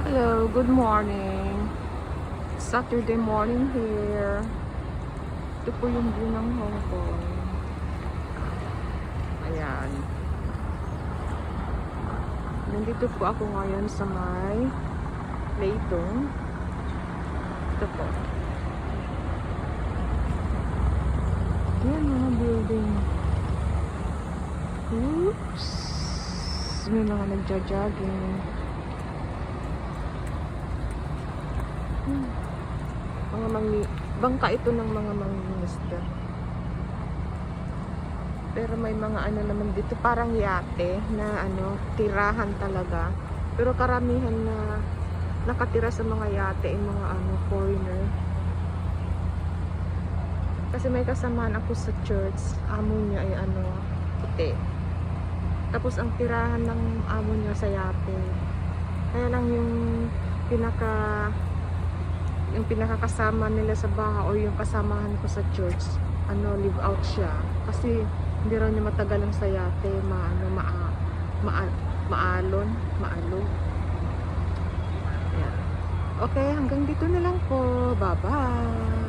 Hello, good morning. Saturday morning here. Ito po yung view ng Hong Kong. Ayan. Nandito po ako ngayon sa may Leitong. Ito po. Ayan mga building. Oops. May mga nagja-jogging. Bangka ito ng mga mangingisda. Pero may mga ano naman dito, parang yate na tirahan talaga. Pero karamihan na nakatira sa mga yate ay mga foreigner. Kasi may kasamaan ako sa church, amo niya ay puti. Tapos ang tirahan ng amo niya sa yate. Kaya lang yung pinakakasama nila sa bahay o yung kasamahan ko sa church, live out siya. Kasi hindi raw niya matagal ang sa yate, maalon. Ayan. Okay, hanggang dito na lang po. Bye-bye.